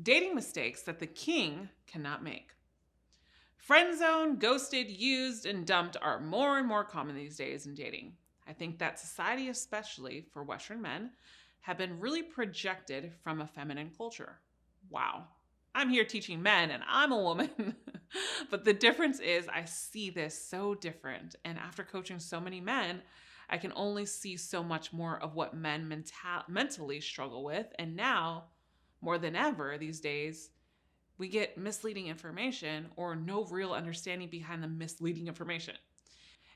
Dating mistakes that the king cannot make. Friend zone, ghosted, used, and dumped are more and more common these days in dating. I think that society, especially for Western men, have been really projected from a feminine culture. Wow. I'm here teaching men and I'm a woman. But the difference is I see this so different. And after coaching so many men, I can only see so much more of what men mentally struggle with. And now, more than ever these days, we get misleading information or no real understanding behind the misleading information.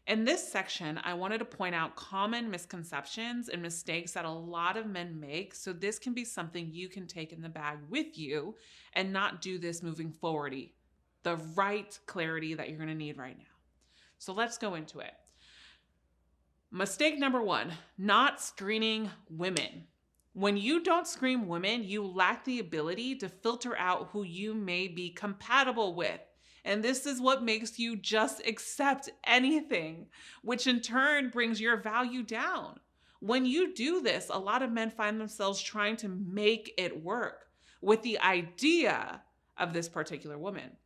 In this section, I wanted to point out common misconceptions and mistakes that a lot of men make, so this can be something you can take in the bag with you and not do this moving forward. The right clarity that you're going to need right now. So let's go into it. Mistake number 1, not screening women. When you don't screen women, you lack the ability to filter out who you may be compatible with. And this is what makes you just accept anything, which in turn brings your value down. When you do this, a lot of men find themselves trying to make it work with the idea of this particular woman.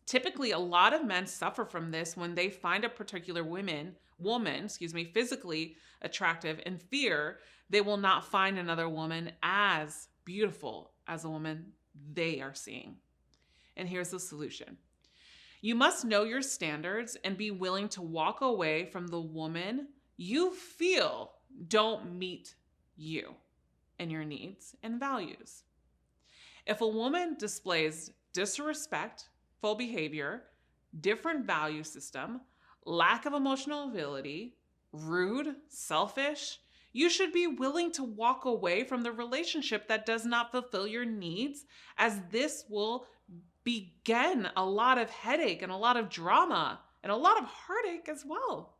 Typically, a lot of men suffer from this when they find a particular woman, physically attractive and fear they will not find another woman as beautiful as the woman they are seeing. And here's the solution. You must know your standards and be willing to walk away from the woman you feel don't meet you and your needs and values. If a woman displays disrespect, full behavior, different value system, lack of emotional ability, rude, selfish, you should be willing to walk away from the relationship that does not fulfill your needs, as this will begin a lot of headache and a lot of drama and a lot of heartache as well.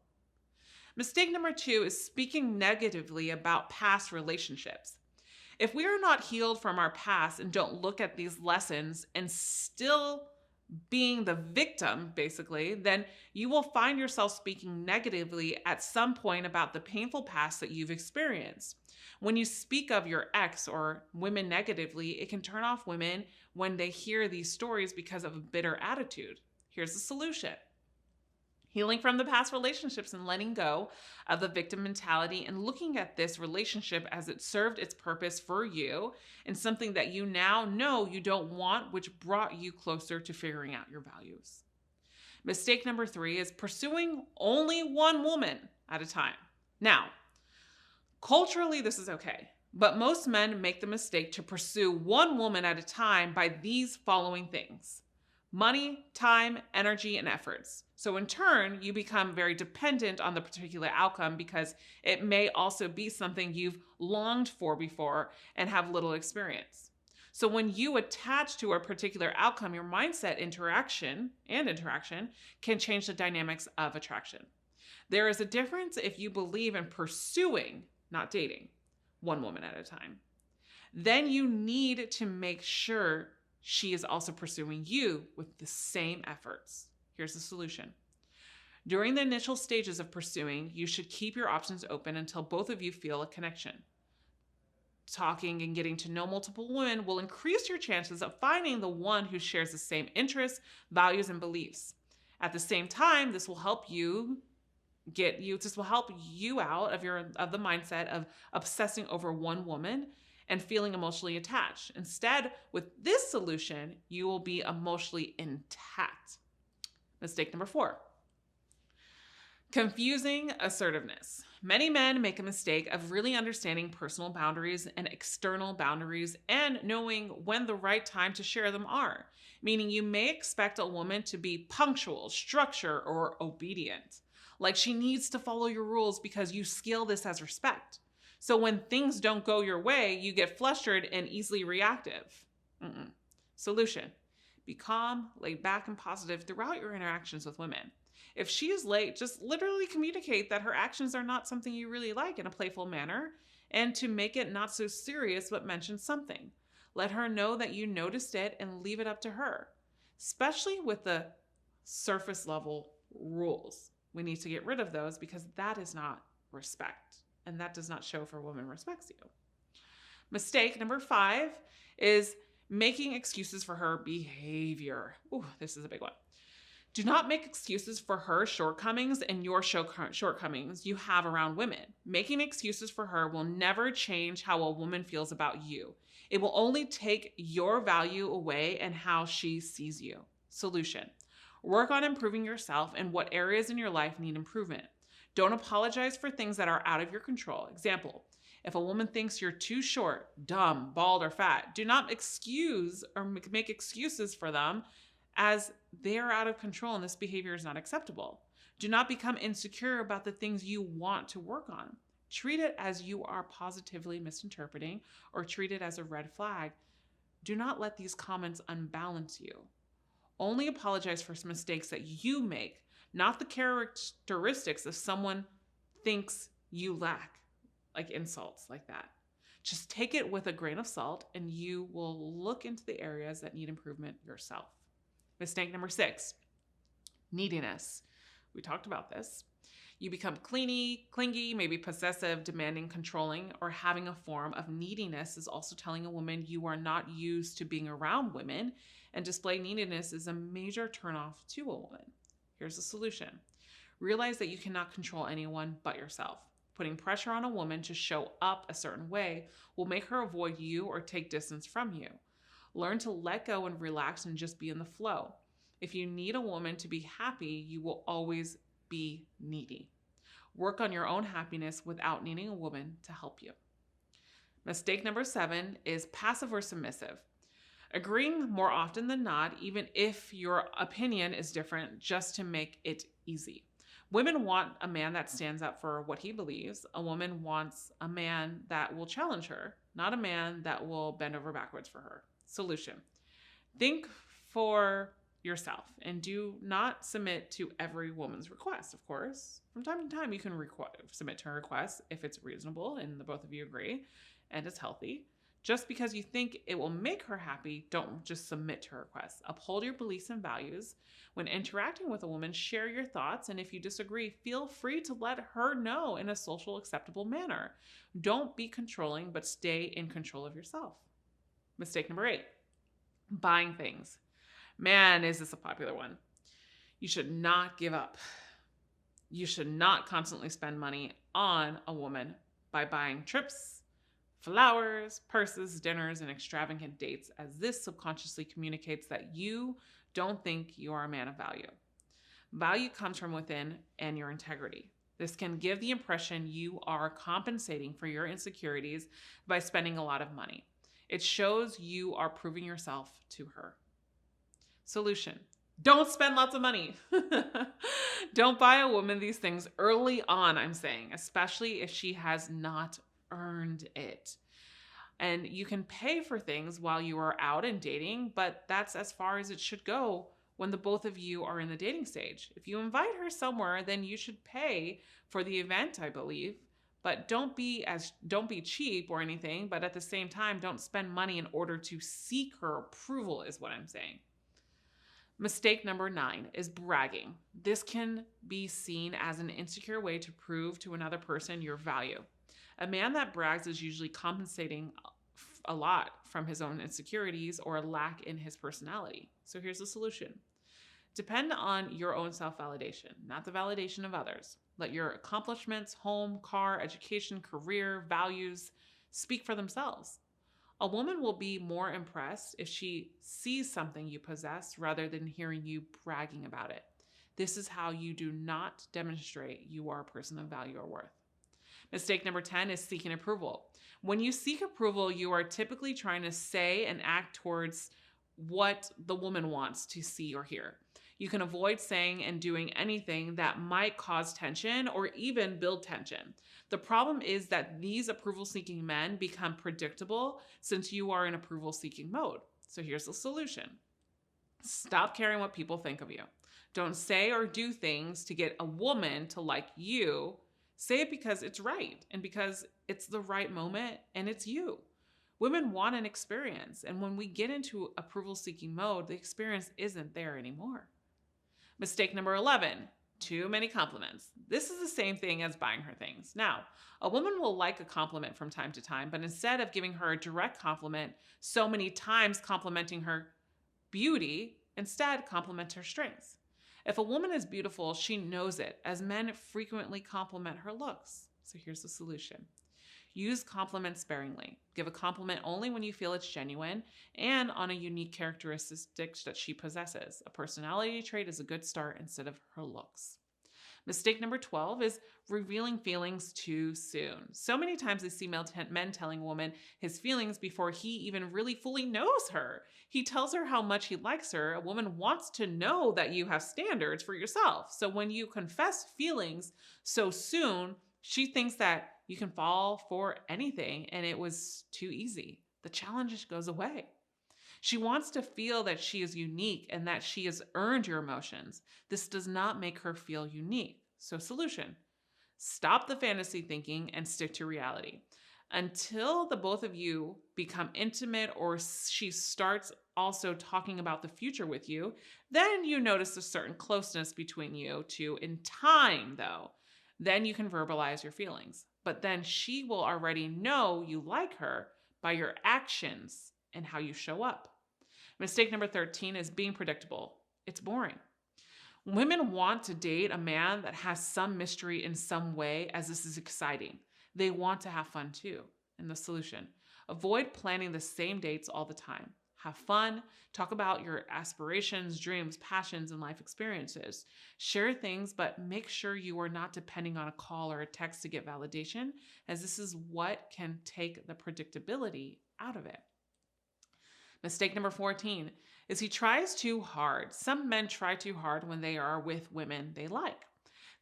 Mistake number 2 is speaking negatively about past relationships. If we are not healed from our past and don't look at these lessons and still being the victim, basically, then you will find yourself speaking negatively at some point about the painful past that you've experienced. When you speak of your ex or women negatively, it can turn off women when they hear these stories because of a bitter attitude. Here's the solution. Healing from the past relationships and letting go of the victim mentality and looking at this relationship as it served its purpose for you and something that you now know you don't want, which brought you closer to figuring out your values. Mistake number 3 is pursuing only one woman at a time. Now, culturally, this is okay, but most men make the mistake to pursue one woman at a time by these following things: money, time, energy, and efforts. So in turn, you become very dependent on the particular outcome because it may also be something you've longed for before and have little experience. So when you attach to a particular outcome, your mindset interaction can change the dynamics of attraction. There is a difference if you believe in pursuing, not dating, one woman at a time. Then you need to make sure she is also pursuing you with the same efforts. Here's the solution. During the initial stages of pursuing, you should keep your options open until both of you feel a connection. Talking and getting to know multiple women will increase your chances of finding the one who shares the same interests, values, and beliefs. At the same time, this will help you out of the mindset of obsessing over one woman and feeling emotionally attached. Instead, with this solution, you will be emotionally intact. Mistake number 4. Confusing assertiveness. Many men make a mistake of really understanding personal boundaries and external boundaries and knowing when the right time to share them are. Meaning you may expect a woman to be punctual, structured, or obedient. Like she needs to follow your rules because you scale this as respect. So when things don't go your way, you get flustered and easily reactive. Solution. Be calm, laid back, and positive throughout your interactions with women. If she is late, just literally communicate that her actions are not something you really like in a playful manner, and to make it not so serious, but mention something. Let her know that you noticed it and leave it up to her, especially with the surface level rules. We need to get rid of those because that is not respect, and that does not show if a woman respects you. Mistake number 5 is Making excuses for her behavior. Ooh, this is a big one. Do not make excuses for her shortcomings and your shortcomings you have around women. Making excuses for her will never change how a woman feels about you. It will only take your value away and how she sees you. Solution: work on improving yourself and what areas in your life need improvement. Don't apologize for things that are out of your control. Example: if a woman thinks you're too short, dumb, bald, or fat, do not excuse or make excuses for them, as they are out of control and this behavior is not acceptable. Do not become insecure about the things you want to work on. Treat it as you are positively misinterpreting or treat it as a red flag. Do not let these comments unbalance you. Only apologize for mistakes that you make, not the characteristics of someone thinks you lack, like insults like that. Just take it with a grain of salt and you will look into the areas that need improvement yourself. Mistake number 6, neediness. We talked about this. You become clingy, maybe possessive, demanding, controlling, or having a form of neediness is also telling a woman you are not used to being around women, and display neediness is a major turnoff to a woman. Here's the solution. Realize that you cannot control anyone but yourself. Putting pressure on a woman to show up a certain way will make her avoid you or take distance from you. Learn to let go and relax and just be in the flow. If you need a woman to be happy, you will always be needy. Work on your own happiness without needing a woman to help you. Mistake number 7 is passive or submissive. Agreeing more often than not, even if your opinion is different, just to make it easy. Women want a man that stands up for what he believes. A woman wants a man that will challenge her, not a man that will bend over backwards for her. Solution: think for yourself and do not submit to every woman's request. Of course, from time to time, you can submit to her request if it's reasonable and the both of you agree and it's healthy. Just because you think it will make her happy, don't just submit to her requests. Uphold your beliefs and values. When interacting with a woman, share your thoughts, and if you disagree, feel free to let her know in a social acceptable manner. Don't be controlling, but stay in control of yourself. Mistake number 8, buying things. Man, is this a popular one. You should not give up. You should not constantly spend money on a woman by buying trips, flowers, purses, dinners, and extravagant dates, as this subconsciously communicates that you don't think you are a man of value. Value comes from within and your integrity. This can give the impression you are compensating for your insecurities by spending a lot of money. It shows you are proving yourself to her. Solution: don't spend lots of money. Don't buy a woman these things early on, I'm saying, especially if she has not earned it. And you can pay for things while you are out and dating, but that's as far as it should go when the both of you are in the dating stage. If you invite her somewhere, then you should pay for the event, I believe. But don't be cheap or anything, but at the same time, don't spend money in order to seek her approval, is what I'm saying. Mistake number 9 is bragging. This can be seen as an insecure way to prove to another person your value. A man that brags is usually compensating a lot from his own insecurities or a lack in his personality. So here's the solution. Depend on your own self-validation, not the validation of others. Let your accomplishments, home, car, education, career, values speak for themselves. A woman will be more impressed if she sees something you possess rather than hearing you bragging about it. This is how you do not demonstrate you are a person of value or worth. Mistake number 10 is seeking approval. When you seek approval, you are typically trying to say and act towards what the woman wants to see or hear. You can avoid saying and doing anything that might cause tension or even build tension. The problem is that these approval-seeking men become predictable since you are in approval-seeking mode. So here's the solution. Stop caring what people think of you. Don't say or do things to get a woman to like you. Say it because it's right and because it's the right moment and it's you. Women want an experience, and when we get into approval-seeking mode, the experience isn't there anymore. Mistake number 11, Too many compliments. This is the same thing as buying her things. Now, a woman will like a compliment from time to time, but instead of giving her a direct compliment so many times complimenting her beauty, instead compliment her strengths. If a woman is beautiful, she knows it, as men frequently compliment her looks. So here's the solution. Use compliments sparingly. Give a compliment only when you feel it's genuine and on a unique characteristic that she possesses. A personality trait is a good start instead of her looks. Mistake number 12 is revealing feelings too soon. So many times I see men telling a woman his feelings before he even really fully knows her. He tells her how much he likes her. A woman wants to know that you have standards for yourself. So when you confess feelings so soon, she thinks that you can fall for anything and it was too easy. The challenge goes away. She wants to feel that she is unique and that she has earned your emotions. This does not make her feel unique. So, solution: stop the fantasy thinking and stick to reality. Until the both of you become intimate or she starts also talking about the future with you, then you notice a certain closeness between you two. In time, though, then you can verbalize your feelings. But then she will already know you like her by your actions and how you show up. Mistake number 13 is being predictable. It's boring. Women want to date a man that has some mystery in some way, as this is exciting. They want to have fun too. And the solution: avoid planning the same dates all the time. Have fun, talk about your aspirations, dreams, passions, and life experiences. Share things, but make sure you are not depending on a call or a text to get validation, as this is what can take the predictability out of it. Mistake number 14 is he tries too hard. Some men try too hard when they are with women they like.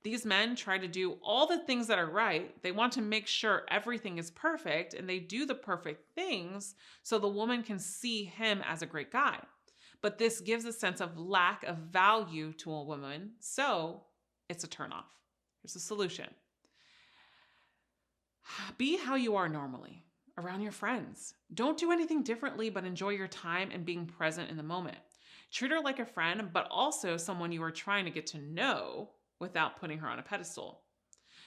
These men try to do all the things that are right. They want to make sure everything is perfect and they do the perfect things so the woman can see him as a great guy. But this gives a sense of lack of value to a woman, so it's a turnoff. Here's the solution: be how you are normally around your friends. Don't do anything differently, but enjoy your time and being present in the moment. Treat her like a friend, but also someone you are trying to get to know without putting her on a pedestal.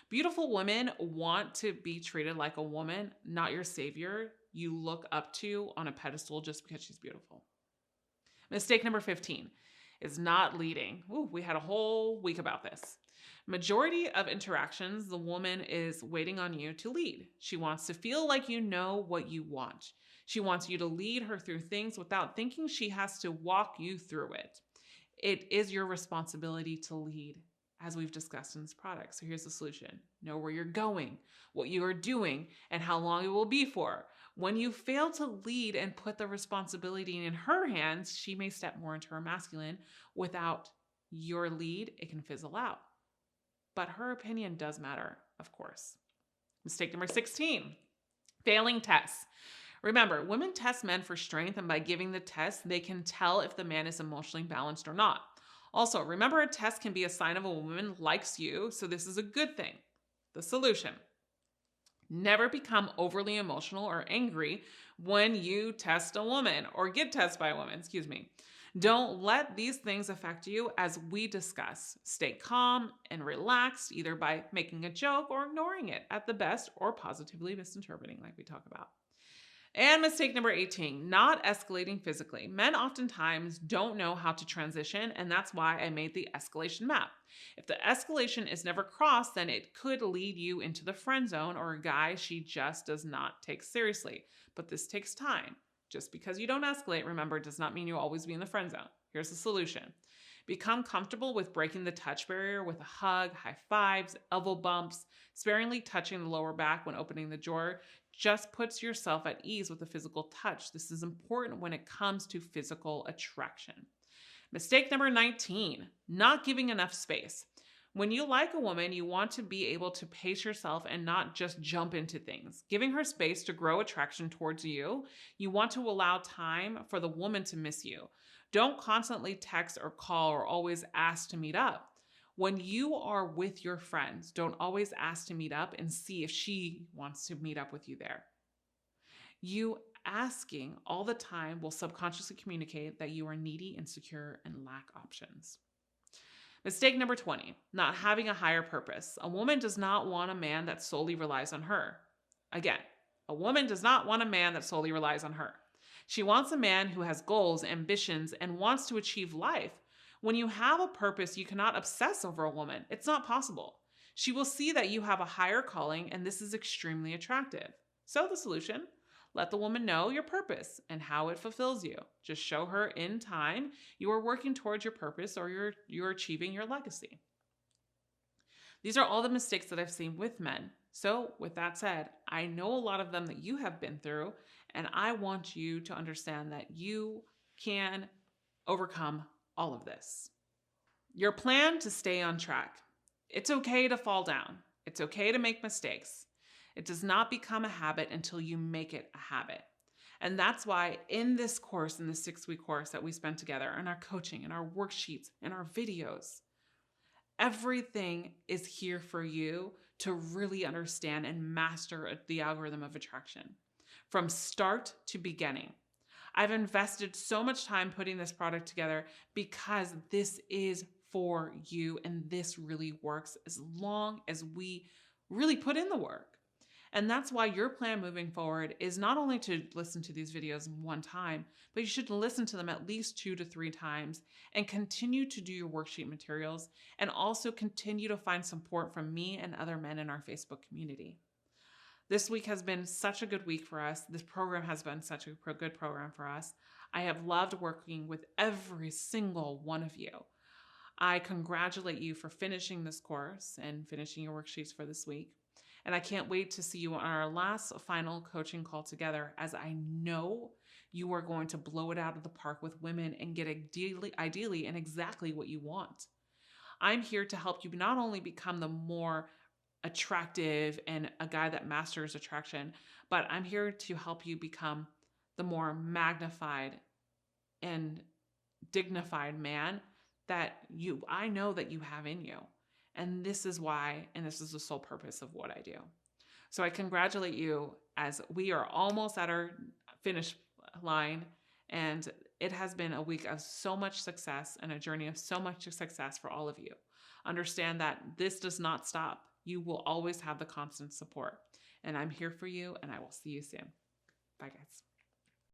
Beautiful women want to be treated like a woman, not your savior you look up to on a pedestal just because she's beautiful. Mistake number 15 is not leading. Ooh, we had a whole week about this. Majority of interactions, the woman is waiting on you to lead. She wants to feel like you know what you want. She wants you to lead her through things without thinking she has to walk you through it. It is your responsibility to lead, as we've discussed in this product. So here's the solution: know where you're going, what you are doing, and how long it will be for. When you fail to lead and put the responsibility in her hands, she may step more into her masculine. Without your lead, it can fizzle out. But her opinion does matter, of course. Mistake number 16, failing tests. Remember, women test men for strength, and by giving the test, they can tell if the man is emotionally balanced or not. Also, remember, a test can be a sign of a woman likes you, so this is a good thing. The solution: never become overly emotional or angry when you test a woman or get tested by a woman, Don't let these things affect you, as we discuss. Stay calm and relaxed, either by making a joke or ignoring it at the best, or positively misinterpreting, like we talk about. And mistake number 18, not escalating physically. Men oftentimes don't know how to transition, and that's why I made the escalation map. If the escalation is never crossed, then it could lead you into the friend zone or a guy she just does not take seriously. But this takes time. Just because you don't escalate, remember, does not mean you'll always be in the friend zone. Here's the solution: become comfortable with breaking the touch barrier with a hug, high fives, elbow bumps. Sparingly touching the lower back when opening the door just puts yourself at ease with a physical touch. This is important when it comes to physical attraction. Mistake number 19, not giving enough space. When you like a woman, you want to be able to pace yourself and not just jump into things. Giving her space to grow attraction towards you, you want to allow time for the woman to miss you. Don't constantly text or call or always ask to meet up. When you are with your friends, don't always ask to meet up and see if she wants to meet up with you there. You asking all the time will subconsciously communicate that you are needy, insecure, and lack options. Mistake number 20, not having a higher purpose. A woman does not want a man that solely relies on her. Again, a woman does not want a man that solely relies on her. She wants a man who has goals, ambitions, and wants to achieve life. When you have a purpose, you cannot obsess over a woman. It's not possible. She will see that you have a higher calling, and this is extremely attractive. So the solution, let the woman know your purpose and how it fulfills you. Just show her in time you are working towards your purpose or you're achieving your legacy. These are all the mistakes that I've seen with men. So with that said, I know a lot of them that you have been through, and I want you to understand that you can overcome all of this. Your plan to stay on track. It's okay to fall down. It's okay to make mistakes. It does not become a habit until you make it a habit. And that's why in this course, in the 6-week course that we spent together, in our coaching, in our worksheets, in our videos, everything is here for you to really understand and master the algorithm of attraction from start to beginning. I've invested so much time putting this product together because this is for you, and this really works as long as we really put in the work. And that's why your plan moving forward is not only to listen to these videos one time, but you should listen to them at least 2 to 3 times and continue to do your worksheet materials, and also continue to find support from me and other men in our Facebook community. This week has been such a good week for us. This program has been such a good program for us. I have loved working with every single one of you. I congratulate you for finishing this course and finishing your worksheets for this week. And I can't wait to see you on our last final coaching call together, as I know you are going to blow it out of the park with women and get ideally and exactly what you want. I'm here to help you not only become the more attractive and a guy that masters attraction, but I'm here to help you become the more magnified and dignified man that I know that you have in you. And this is why, and this is the sole purpose of what I do. So I congratulate you, as we are almost at our finish line, and it has been a week of so much success and a journey of so much success for all of you. Understand that this does not stop. You will always have the constant support. And I'm here for you, and I will see you soon. Bye, guys.